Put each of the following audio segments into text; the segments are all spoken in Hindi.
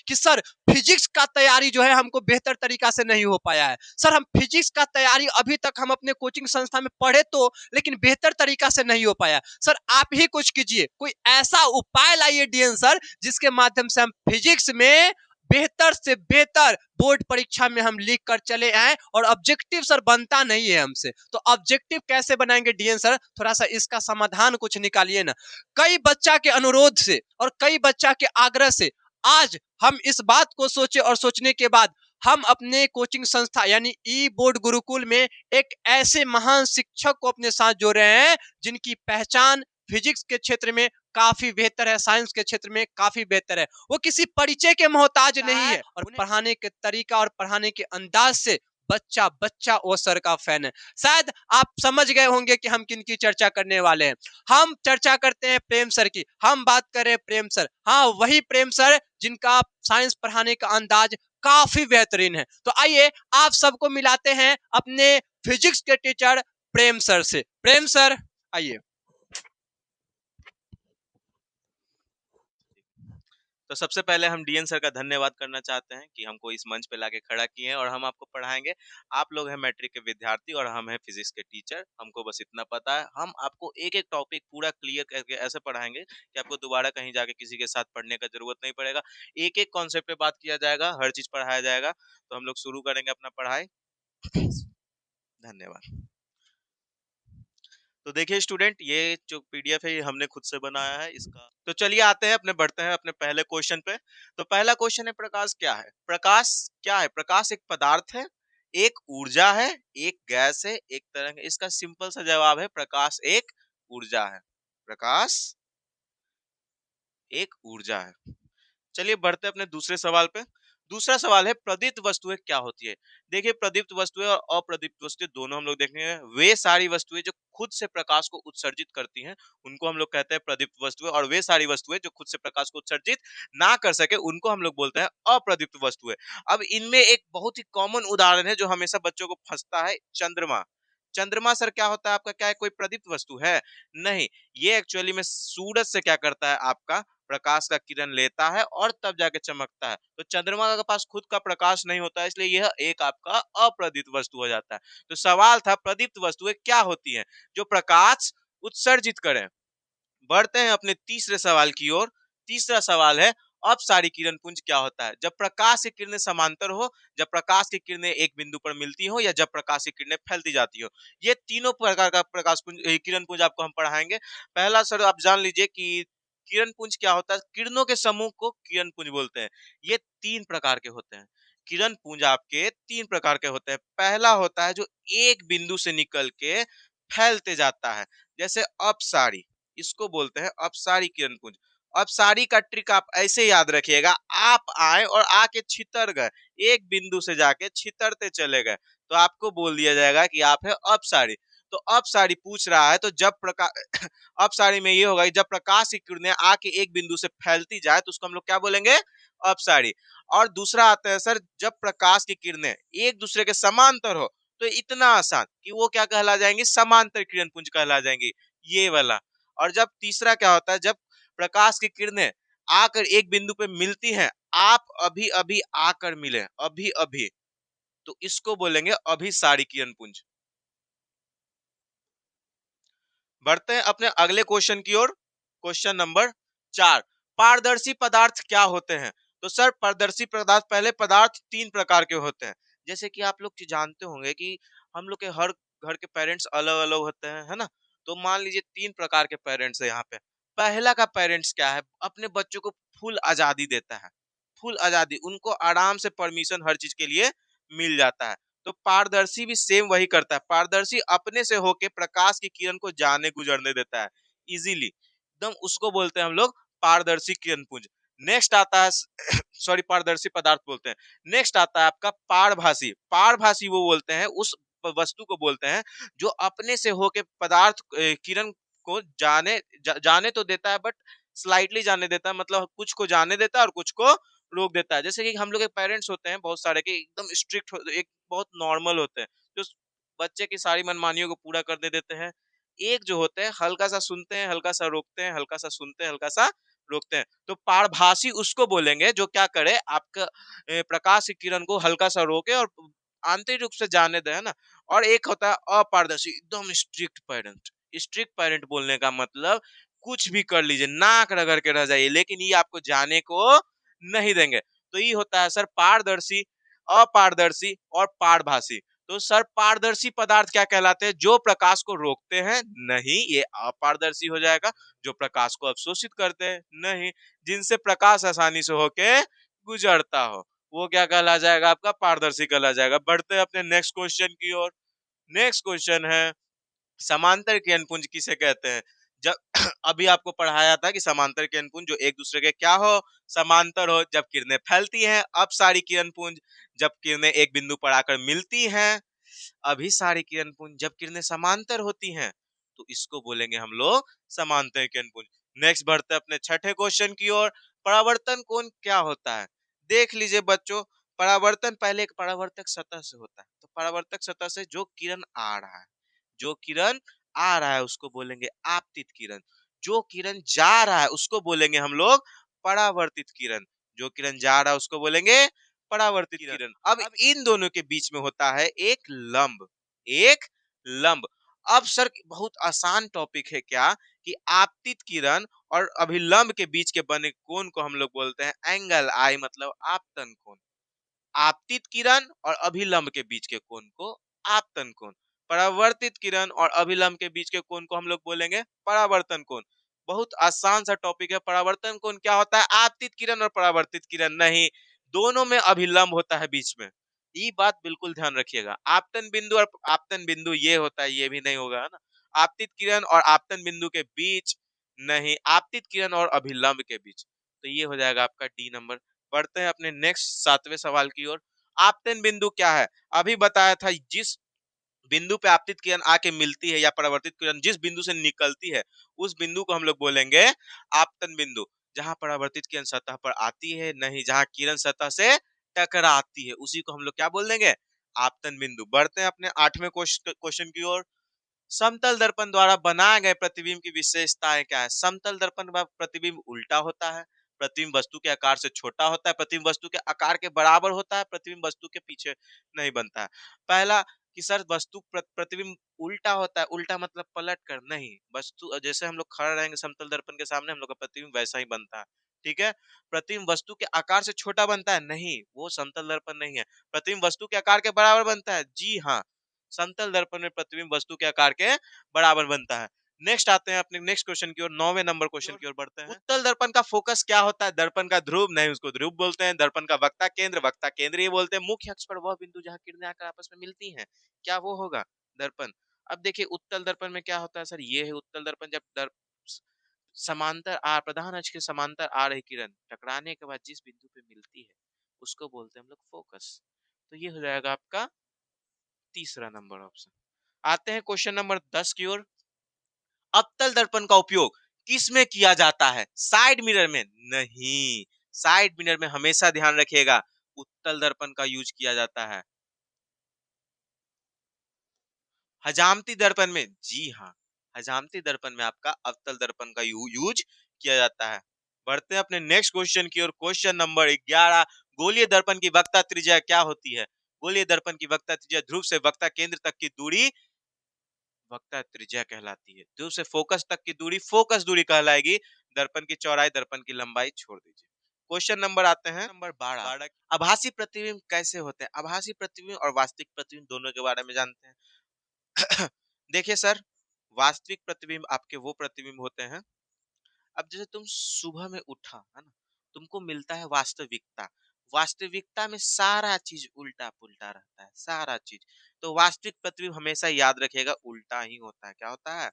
कि सर फिजिक्स का तैयारी जो है हमको बेहतर तरीका से नहीं हो पाया है। सर हम फिजिक्स का तैयारी अभी तक हम अपने कोचिंग संस्था में पढ़े तो, लेकिन बेहतर तरीका से नहीं हो पाया। सर आप ही कुछ कीजिए, कोई ऐसा उपाय लाइए डीएन सर जिसके माध्यम से हम फिजिक्स में बेहतर से बेहतर बोर्ड परीक्षा में हम लिख कर चले आए। और ऑब्जेक्टिव सर बनता नहीं है हमसे, तो ऑब्जेक्टिव कैसे बनाएंगे डीएन सर, थोड़ा सा इसका समाधान कुछ निकालिए ना। कई बच्चा के अनुरोध से और कई बच्चा के आग्रह से आज हम इस बात को सोचे और सोचने के बाद हम अपने कोचिंग संस्था यानी ई बोर्ड गुरुकुल में एक ऐसे महान शिक्षक को अपने साथ जोड़ रहे हैं जिनकी पहचान फिजिक्स के क्षेत्र में काफी बेहतर है, साइंस के क्षेत्र में काफी बेहतर है। वो किसी परिचय के मोहताज नहीं है और पढ़ाने के तरीका और पढ़ाने के अंदाज से बच्चा बच्चा वो सर का फैन है। शायद आप समझ गए होंगे कि हम किन की चर्चा करने वाले हैं। हम चर्चा करते हैं प्रेम सर की, हम बात करें प्रेम सर, हाँ वही प्रेम सर जिनका साइंस पढ़ाने का अंदाज काफी बेहतरीन है। तो आइए आप सबको मिलाते हैं अपने फिजिक्स के टीचर प्रेम सर से। प्रेम सर आइए। तो सबसे पहले हम डीएन सर का धन्यवाद करना चाहते हैं कि हमको इस मंच पे लाके खड़ा किए हैं और हम आपको पढ़ाएंगे। आप लोग हैं मैट्रिक के विद्यार्थी और हम हैं फिजिक्स के टीचर। हमको बस इतना पता है, हम आपको एक एक टॉपिक पूरा क्लियर करके ऐसे पढ़ाएंगे कि आपको दोबारा कहीं जाके किसी के साथ पढ़ने का जरूरत नहीं पड़ेगा। एक एक कॉन्सेप्ट पे बात किया जाएगा, हर चीज पढ़ाया जाएगा। तो हम लोग शुरू करेंगे अपना पढ़ाई। धन्यवाद। तो देखिए स्टूडेंट, ये जो पीडीएफ है ये हमने खुद से बनाया है इसका। तो चलिए आते हैं अपने बढ़ते हैं अपने पहले क्वेश्चन पे। तो पहला क्वेश्चन है, प्रकाश क्या है? प्रकाश क्या है? प्रकाश एक पदार्थ है, एक ऊर्जा है, एक गैस है, एक तरंग है। इसका सिंपल सा जवाब है प्रकाश एक ऊर्जा है। प्रकाश एक ऊर्जा है। चलिए बढ़ते हैं अपने दूसरे सवाल पे। दूसरा सवाल है, प्रदीप्त वस्तुएं क्या होती है? देखिए प्रदीप्त वस्तुएं और अप्रदीप्त वस्तुएं दोनों हम लोग देखेंगे। वे सारी वस्तुएं जो खुद से प्रकाश को उत्सर्जित करती हैं उनको हम लोग कहते हैं प्रदीप्त वस्तुएं, और वे सारी वस्तुएं जो खुद से प्रकाश को उत्सर्जित ना कर सके उनको हम लोग बोलते हैं अप्रदीप्त वस्तुएं। अब इनमें एक बहुत ही कॉमन उदाहरण है जो हमेशा बच्चों को फंसता है, चंद्रमा। चंद्रमा सर क्या होता है आपका? क्या है कोई प्रदीप्त वस्तु है? नहीं, ये एक्चुअली में सूरज से क्या करता है, आपका प्रकाश का किरण लेता है और तब जाके चमकता है। तो चंद्रमा के पास खुद का प्रकाश नहीं होता है, इसलिए यह एक आपका अप्रदीप्त वस्तु हो जाता है। तो सवाल था प्रदीप्त वस्तुएं क्या होती हैं जो प्रकाश उत्सर्जित करें। बढ़ते हैं अपने तीसरे सवाल की ओर। तीसरा सवाल है, अपसारी किरण पुंज क्या होता है? जब प्रकाश की किरणें समांतर हो, जब प्रकाश की किरणें एक बिंदु पर मिलती हो, या जब प्रकाश की किरणें फैलती जाती हो। ये तीनों प्रकार का प्रकाश पुंज किरण पुंज आपको हम पढ़ाएंगे। पहला सर आप जान लीजिए कि किरण पुंज क्या होता है। किरणों के समूह को किरण पुंज बोलते हैं। ये तीन प्रकार के होते हैं। किरण पुंज आपके तीन प्रकार के होते हैं। पहला होता है जो एक बिंदु से निकल के फैलते जाता है, जैसे अपसारी, इसको बोलते हैं अपसारी किरण पुंज। अपसारी का ट्रिक आप ऐसे याद रखिएगा, आप आए और आके छितर गए, एक बिंदु से जाके छितरते चले गए, तो आपको बोल दिया जाएगा कि आप है अपसारी। तो अपसारी पूछ रहा है, तो जब प्रकाश अपसारी में ये होगा कि जब प्रकाश की किरणें आके एक बिंदु से फैलती जाए तो उसको हम लोग क्या बोलेंगे? अपसारी। और दूसरा आता है सर, जब प्रकाश की किरणें एक दूसरे के समांतर हो, तो इतना आसान कि वो क्या कहला जाएंगे? समांतर किरण पुंज कहला जाएंगे, ये वाला। और जब तीसरा क्या होता है, जब प्रकाश की किरणें आकर एक बिंदु पे मिलती हैं, आप अभी अभी आकर मिले, अभी अभी, तो इसको बोलेंगे अभिसारी किरण पुंज। बढ़ते हैं अपने अगले क्वेश्चन की ओर। क्वेश्चन नंबर 4, पारदर्शी पदार्थ क्या होते हैं? तो सर पारदर्शी पदार्थ, पहले पदार्थ तीन प्रकार के होते हैं। जैसे कि आप लोग जानते होंगे कि हम लोग के हर घर के पेरेंट्स अलग अलग होते हैं, है ना? तो मान लीजिए तीन प्रकार के पेरेंट्स है यहाँ पे। पहला का पेरेंट्स क्या है, अपने बच्चों को फुल आजादी देता है। फुल आजादी, उनको आराम से परमिशन हर चीज के लिए मिल जाता है। तो पारदर्शी भी सेम वही करता है। पारदर्शी अपने से होके प्रकाश की किरण को जाने गुजरने देता है इजीली, एकदम, उसको बोलते हैं हम लोग पारदर्शी किरण पुंज। नेक्स्ट आता है सॉरी, पारदर्शी पदार्थ बोलते हैं। नेक्स्ट आता है आपका पारभासी। पारभासी वो बोलते हैं, उस वस्तु को बोलते हैं जो अपने से होके पदार्थ किरण को जाने तो देता है, बट स्लाइटली जाने देता है, मतलब कुछ को जाने देता है और कुछ को रोक देता है। जैसे कि हम लोग के पेरेंट्स होते हैं बहुत सारे के एकदम स्ट्रिक्ट, एक बहुत नॉर्मल होते हैं जो बच्चे की सारी मनमानियों को पूरा कर दे देते हैं। एक जो होते हैं हल्का सा सुनते हैं, हल्का सा रोकते हैं, हल्का सा सुनते हैं, हल्का सा रोकते हैं। तो पारभासी उसको बोलेंगे जो क्या करे, आपका प्रकाश की किरण को हल्का सा रोके और आंतरिक रूप से जाने दे, है ना। और एक होता है अपारदर्शी, एकदम स्ट्रिक्ट पेरेंट। स्ट्रिक्ट पेरेंट बोलने का मतलब कुछ भी कर लीजिए, नाक रगड़ के रह जाइए, लेकिन ये आपको जाने को नहीं देंगे। तो ये होता है सर पारदर्शी, अपारदर्शी और पारभासी। तो सर पारदर्शी पदार्थ क्या कहलाते हैं, जो प्रकाश को रोकते हैं नहीं, ये अपारदर्शी हो जाएगा। जो प्रकाश को अवशोषित करते हैं नहीं, जिनसे प्रकाश आसानी से होके गुजरता हो, वो क्या कहला जाएगा, आपका पारदर्शी कहला जाएगा। बढ़ते हैं अपने नेक्स्ट क्वेश्चन की ओर। नेक्स्ट क्वेश्चन है समांतर किरण पुंज किसे कहते हैं। जब अभी आपको पढ़ाया था कि समांतर किरण पुंज जो एक दूसरे के क्या हो, समांतर हो, जब किरणें फैलती हैं। अब सारी किरण पुंज जब किरणें एक बिंदु पर आकर मिलती हैं। अभी सारी किरण पुंज जब किरणें समांतर होती हैं, तो इसको बोलेंगे हम लोग समांतर किरण पुंज। नेक्स्ट बढ़ते अपने छठे क्वेश्चन की ओर। परावर्तन कोण क्या होता है। देख लीजिए बच्चों, परावर्तन पहले एक परावर्तक सतह से होता है। तो परावर्तक सतह से जो किरण आ रहा है, जो किरण आ रहा है उसको बोलेंगे आपतित किरण। जो किरण जा रहा है उसको बोलेंगे हम लोग परावर्तित किरण। जो किरण जा रहा है उसको बोलेंगे परावर्तित किरण। अब इन दोनों के बीच में होता है एक लंब, एक लंब। अब सर बहुत आसान टॉपिक है क्या, कि आपतित किरण और अभिलंब के बीच के बने कोण को हम लोग बोलते हैं एंगल आई, मतलब आपतन कोण। आपतित किरण और अभिलंब के बीच के कोण को आपतन कोण। परावर्तित किरण और अभिलंब के बीच के कोण को हम लोग बोलेंगे परावर्तन कोण। बहुत आसान सा टॉपिक है। परावर्तन कोण क्या होता है, आपतित किरण और परावर्तित किरण नहीं, दोनों में अभिलंब होता है बीच में। ये बात बिल्कुल ध्यान रखिएगा। आपतन बिंदु और आपतन बिंदु ये होता है, ये भी नहीं होगा, है ना। आपतित किरण और आपतन बिंदु के बीच नहीं, आपतित किरण और अभिलंब के बीच। तो ये हो जाएगा आपका डी नंबर। बढ़ते हैं अपने नेक्स्ट सातवें सवाल की ओर। आपतन बिंदु क्या है। अभी बताया था जिस बिंदु पे आपतित किरण आके मिलती है या परावर्तित किरण जिस बिंदु से निकलती है, उस बिंदु को हम लोग बोलेंगे आपतन बिंदु। जहां परावर्तित किरण सतह पर आती है नहीं, जहां किरण सतह से टकराती है, उसी को हम लोग क्या बोल देंगे, आपतन बिंदु। बढ़ते हैं अपने आठवें क्वेश्चन की ओर। समतल दर्पण द्वारा बनाए गए प्रतिबिंब की विशेषताएं क्या है। समतल दर्पण में प्रतिबिंब उल्टा होता है, प्रतिबिंब वस्तु के आकार से छोटा होता है, प्रतिबिंब वस्तु के आकार के बराबर होता है, प्रतिबिंब वस्तु के पीछे नहीं बनता है। पहला कि सर वस्तु प्रतिबिंब उल्टा होता है, उल्टा मतलब पलट कर नहीं, वस्तु जैसे हम लोग खड़े रहेंगे समतल दर्पण के सामने, हम लोग का प्रतिबिंब वैसा ही बनता है। ठीक है। प्रतिबिंब वस्तु के आकार से छोटा बनता है नहीं, वो समतल दर्पण नहीं है। प्रतिबिंब वस्तु के आकार के बराबर बनता है, जी हाँ, समतल दर्पण में प्रतिबिंब वस्तु के आकार के बराबर बनता है। नेक्स्ट आते हैं अपने नेक्स्ट क्वेश्चन की ओर, 9वें नंबर क्वेश्चन की ओर बढ़ते हैं। उत्तल दर्पण का फोकस क्या होता है। दर्पण का ध्रुव नहीं, उसको ध्रुव बोलते हैं। दर्पण का वक्ता केंद्र, वक्ता केंद्र ये बोलते हैं। मुख्य अक्ष पर वह बिंदु जहां किरणें आकर आपस में मिलती हैं, क्या वो होगा दर्पण। अब देखिए उत्तल दर्पण में क्या होता है सर, ये है उत्तल दर्पण। जब समांतर आ प्रधान अक्ष के समांतर आ रही किरण टकराने के बाद जिस बिंदु पे मिलती है, उसको बोलते हैं हम लोग फोकस। तो ये हो जाएगा आपका तीसरा नंबर ऑप्शन। आते हैं क्वेश्चन नंबर 10 की ओर। अवतल दर्पण का उपयोग किस में किया जाता है। साइड मिरर में नहीं, साइड मिरर में हमेशा ध्यान रखिएगा उत्तल दर्पण का यूज किया जाता है। हजामती दर्पण में, जी हाँ, हजामती दर्पण में आपका अवतल दर्पण का यूज किया जाता है। बढ़ते हैं अपने नेक्स्ट क्वेश्चन की ओर। Question number 11। गोलीय दर्पण की वक्ता त्रिज्या क्या होती है। गोलीय दर्पण की वक्ता त्रिज्या ध्रुव से वक्ता केंद्र तक की दूरी वक्ता त्रिज्या कहलाती है। ध्रुव से फोकस तक की दूरी फोकस दूरी कहलाएगी। दर्पण की चौड़ाई, दर्पण की लंबाई छोड़ दीजिए। क्वेश्चन नंबर आते हैं नंबर 12। आभासी प्रतिबिंब कैसे होते हैं। आभासी प्रतिबिंब और वास्तविक प्रतिबिंब दोनों के बारे में जानते हैं। देखिए सर, वास्तविक प्रतिबिंब आपके वो प्रतिबिंब होते हैं, अब जैसे तुम सुबह में उठा है ना, तुमको मिलता है वास्तविकता। वास्तविकता में सारा चीज उल्टा पुल्टा रहता है, सारा चीज। तो वास्तविक प्रतिबिंब हमेशा याद रखिएगा उल्टा ही होता है। क्या होता है,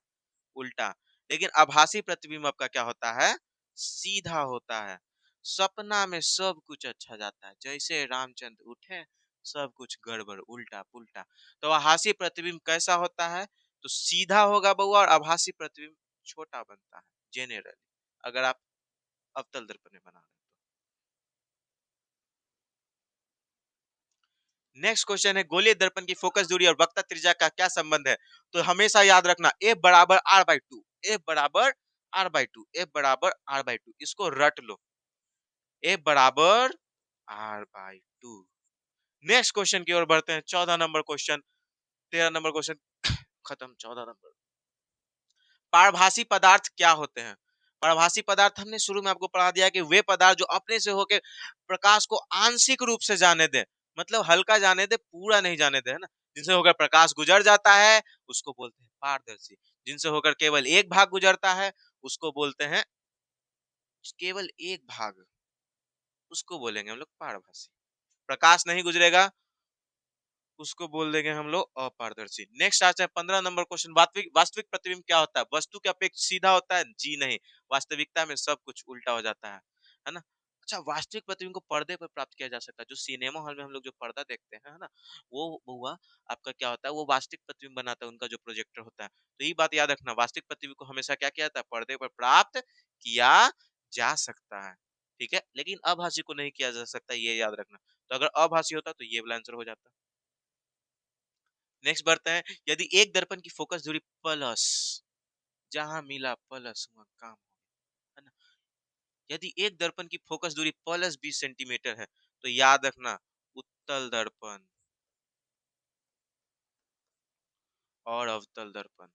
उल्टा। लेकिन आभासी प्रतिबिंब आपका क्या होता है, सीधा होता है। सपना में सब कुछ अच्छा जाता है, जैसे रामचंद्र उठे सब कुछ गड़बड़ उल्टा पुल्टा। तो आभासी प्रतिबिंब कैसा होता है, तो सीधा होगा बउआ, और आभासी प्रतिबिंब छोटा बनता है जेनरली, अगर आप अवतल दर्पण में बना रहे हैं तो। नेक्स्ट क्वेश्चन है गोलीय दर्पण की फोकस दूरी और वक्ता त्रिज्या का क्या संबंध है। तो हमेशा याद रखना F बराबर R/2, F बराबर r/2, F बराबर r/2, इसको रट लो, F बराबर r/2। नेक्स्ट क्वेश्चन की ओर बढ़ते हैं, 14 नंबर क्वेश्चन, 13 नंबर क्वेश्चन खत्म, 14 नंबर। पारभासी पदार्थ क्या होते हैं? पारभासी पदार्थ हमने शुरू में आपको पढ़ा दिया कि वे पदार्थ जो अपने से होकर प्रकाश को आंशिक रूप से जाने दे, मतलब हल्का जाने दे, पूरा नहीं जाने दे, है ना। जिनसे होकर प्रकाश गुजर जाता है उसको बोलते हैं पारदर्शी, जिनसे होकर केवल एक भाग गुजरता है उसको बोलते हैं केवल एक भाग, उसको बोलेंगे हम लोग पारभासी। प्रकाश नहीं गुजरेगा उसको बोल देंगे हम लोग अपारदर्शी। नेक्स्ट आता है 15 नंबर क्वेश्चन, वास्तविक वास्तविक प्रतिबिंब क्या होता है? वस्तु के अपेक्षा सीधा होता है? जी नहीं, वास्तविकता में सब कुछ उल्टा हो जाता है ना। अच्छा, वास्तविक प्रतिबिंब को पर्दे पर प्राप्त किया जा सकता है, जो सिनेमा हॉल में हम लोग जो पर्दा देखते हैं, है ना, वो हुआ आपका क्या होता है, वो वास्तविक प्रतिबिंब बनाता है, उनका जो प्रोजेक्टर होता है। तो ये बात याद रखना, वास्तविक प्रतिबिंब को हमेशा क्या किया जाता है? पर्दे पर प्राप्त किया जा सकता है, ठीक है, लेकिन अभासी को नहीं किया जा सकता, ये याद रखना। तो अगर अभासी होता तो ये वाला आंसर हो जाता। नेक्स्ट बढ़ते हैं, यदि एक दर्पण की फोकस दूरी प्लस, जहां मिला प्लस वहां काम, है ना। यदि एक दर्पण की फोकस दूरी प्लस 20 सेंटीमीटर है तो याद रखना उत्तल दर्पण और अवतल दर्पण,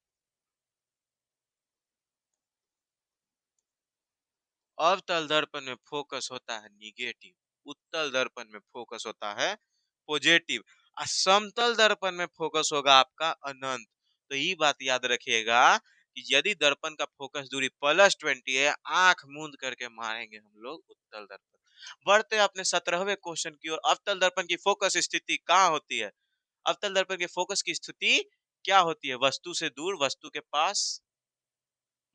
अवतल दर्पण में फोकस होता है निगेटिव, उत्तल दर्पण में फोकस होता है पॉजिटिव, और समतल दर्पण में फोकस होगा आपका अनंत। तो ये बात याद रखिएगा कि यदि दर्पण का फोकस दूरी +20 है, आंख मूंद करके मारेंगे हम लोग उत्तल दर्पण। बढ़ते हैं अपने 17वें क्वेश्चन की ओर, अवतल दर्पण की फोकस स्थिति कहाँ होती है? अवतल दर्पण के फोकस की स्थिति क्या होती है? वस्तु से दूर, वस्तु के पास,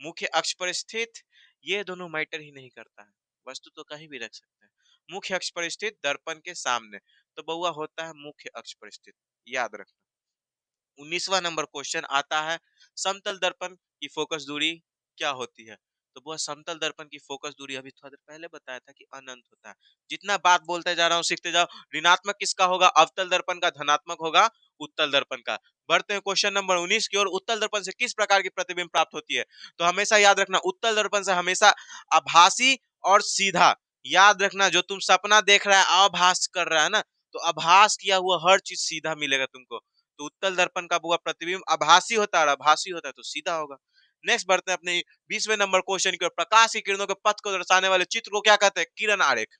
मुख्य अक्ष पर स्थित, ये दोनों मैटर ही नहीं करता है, वस्तु तो कहीं भी रख सकते हैं। मुख्य अक्ष पर स्थित, दर्पण के सामने, तो बउआ होता है मुख्य अक्ष पर स्थित, याद रखना। 19वां नंबर क्वेश्चन आता है, समतल दर्पण की फोकस दूरी क्या होती है? तो वो समतल दर्पण की फोकस दूरी अभी थोड़ा देर पहले बताया था कि अनंत होता है। जितना बात बोलते जा रहा हूँ सीखते जाओ। ऋणात्मक किसका होगा? अवतल दर्पण का। धनात्मक होगा उत्तल दर्पण का। बढ़ते हैं क्वेश्चन नंबर 19 की ओर, उत्तल दर्पण से किस प्रकार की प्रतिबिंब प्राप्त होती है? तो हमेशा याद रखना, उत्तल दर्पण से हमेशा आभासी और सीधा, याद रखना, जो तुम सपना देख रहा है आभास कर रहा है ना, तो आभास किया हुआ हर चीज सीधा मिलेगा तुमको। तो उत्तल दर्पण का पूरा प्रतिबिंब आभासी होता है, और आभासी होता है तो सीधा होगा। नेक्स्ट बढ़ते हैं अपने 20वें नंबर क्वेश्चन की ओर, प्रकाश की किरणों के पथ को दर्शाने वाले चित्र को क्या कहते हैं? किरण आरेख।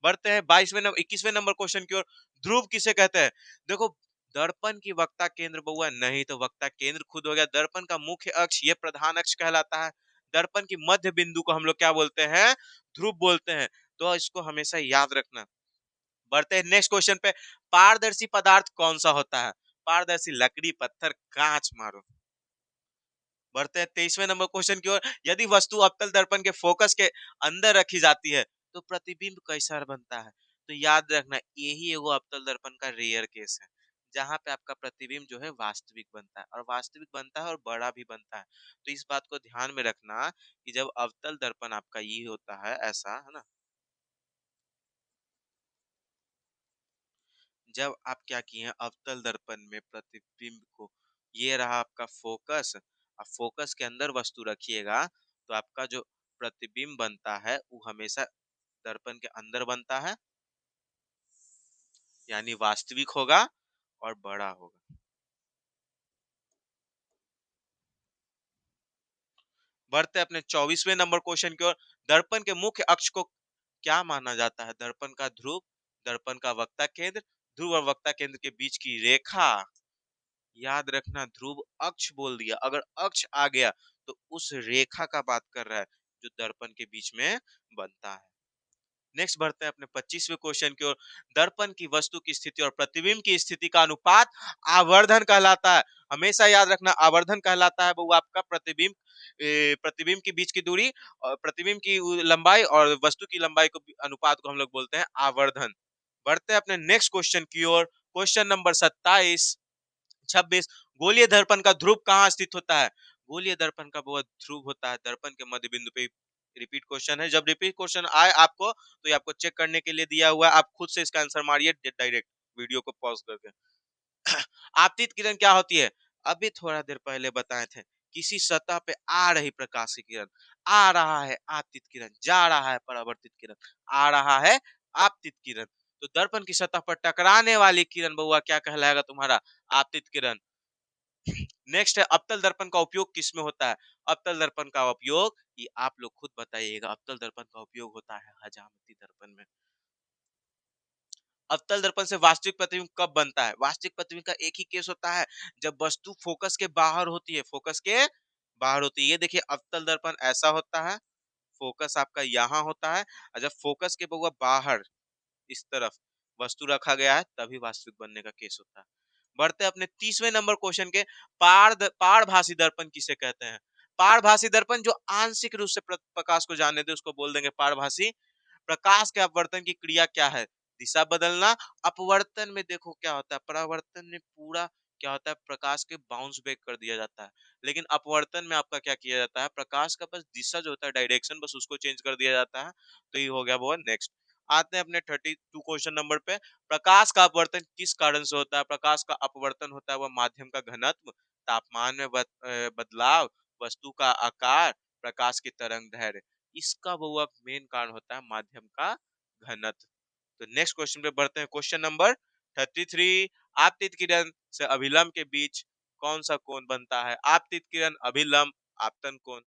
बढ़ते हैं 21वें नंबर क्वेश्चन की ओर, ध्रुव किसे कहते हैं? देखो, दर्पण की वक्ता केंद्र बउआ नहीं, तो वक्ता केंद्र खुद हो गया। दर्पण का मुख्य अक्ष ये प्रधान अक्ष कहलाता है। दर्पण की मध्य बिंदु को हम लोग क्या बोलते हैं? ध्रुव बोलते हैं। तो इसको हमेशा याद रखना। बढ़ते हैं नेक्स्ट क्वेश्चन पे, पारदर्शी पदार्थ कौन सा होता है? पारदर्शी लकड़ी, पत्थर, कांच मारो। बढ़ते हैं 23वें नंबर क्वेश्चन की ओर, यदि वस्तु अवतल दर्पण के फोकस के अंदर रखी जाती है तो प्रतिबिंब कैसा बनता है? तो याद रखना, यही एगो अवतल दर्पण का रेयर केस है, जहां पे आपका प्रतिबिंब जो है वास्तविक बनता है, और वास्तविक बनता है और बड़ा भी बनता है। तो इस बात को ध्यान में रखना कि जब अवतल दर्पण आपका ये होता है ऐसा, है ना, जब आप क्या किए हैं अवतल दर्पण में प्रतिबिंब को, ये रहा आपका फोकस, आप फोकस के अंदर वस्तु रखिएगा तो आपका जो प्रतिबिंब बनता है वो हमेशा दर्पण के अंदर बनता है, यानी वास्तविक होगा और बड़ा होगा। बढ़ते अपने 24वें नंबर क्वेश्चन की ओर, दर्पण के मुख्य अक्ष को क्या माना जाता है? दर्पण का ध्रुव, दर्पण का वक्ता केंद्र, ध्रुव और वक्ता केंद्र के बीच की रेखा। याद रखना, ध्रुव अक्ष बोल दिया, अगर अक्ष आ गया तो उस रेखा का बात कर रहा है जो दर्पण के बीच में बनता है। नेक्स्ट बढ़ते हैं अपने 25वें क्वेश्चन की ओर, दर्पण की वस्तु की स्थिति और प्रतिबिंब की स्थिति का अनुपात आवर्धन कहलाता है। हमेशा याद रखना, आवर्धन कहलाता है वो आपका प्रतिबिंब, प्रतिबिंब के बीच की दूरी और प्रतिबिंब की लंबाई और वस्तु की लंबाई को अनुपात को हम लोग बोलते हैं आवर्धन। बढ़ते हैं अपने नेक्स्ट क्वेश्चन की ओर, क्वेश्चन नंबर 27, 26, गोलीय दर्पण का ध्रुव कहाँ स्थित होता है? गोलीय दर्पण का वो ध्रुव होता है दर्पण के मध्य बिंदु पे। रिपीट क्वेश्चन है, जब रिपीट क्वेश्चन आए आपको तो ये आपको चेक करने के लिए दिया हुआ है, आप खुद से इसका आंसर मारिए डायरेक्ट वीडियो को पॉज करके। आपतित किरण क्या होती है? अभी थोड़ा देर पहले बताए थे, किसी सतह पे आ रही प्रकाश की किरण। आ रहा है आपतित किरण, जा रहा है परावर्तित किरण, आ रहा है आपतित किरण। तो दर्पण की सतह पर टकराने वाली किरण बउआ क्या कहलाएगा तुम्हारा? आपतित किरण। नेक्स्ट है अवतल दर्पण का उपयोग किसमें होता है? अवतल दर्पण का उपयोग, ये आप लोग खुद बताइएगा, अवतल दर्पण का उपयोग होता है हजामती दर्पण में। अवतल दर्पण से वास्तविक प्रतिबिंब कब बनता है? वास्तविक प्रतिबिंब का एक ही केस होता है, जब वस्तु फोकस के बाहर होती है, फोकस के बाहर होती है। ये देखिए अवतल दर्पण ऐसा होता है, फोकस आपका यहाँ होता है, और जब फोकस के बउआ बाहर इस तरफ वस्तु रखा गया है, तभी वास्तविक बनने का केस होता है। बढ़ते अपने 30वें नंबर क्वेश्चन के, पारभासी दर्पण किसे कहते हैं? पारभासी दर्पण जो आंशिक रूप से प्रकाश को जाने दे उसको बोल देंगे पारभासी। प्रकाश के अपवर्तन की क्रिया क्या है? दिशा बदलना। अपवर्तन में देखो क्या होता है, परावर्तन में पूरा क्या होता है, प्रकाश के बाउंस बैक कर दिया जाता है, लेकिन अपवर्तन में आपका क्या किया जाता है, प्रकाश का बस दिशा जो होता है, डायरेक्शन, बस उसको चेंज कर दिया जाता है। तो ये हो गया वो। नेक्स्ट आते हैं अपने 32 क्वेश्चन नंबर पे। प्रकाश का अपवर्तन किस कारण से होता है? प्रकाश का अपवर्तन होता है वह माध्यम का घनत्व, तापमान में बदलाव, वस्तु का आकार, प्रकाश की तरंग दैर्घ्य। इसका वो मेन कारण होता है माध्यम का घनत्व। तो नेक्स्ट क्वेश्चन पे बढ़ते हैं, क्वेश्चन नंबर 33। आपतित किरण से अभिलंब के बीच कौन सा कोण बनता है? आपतित किरण, अभिलंब, आपतन कोण।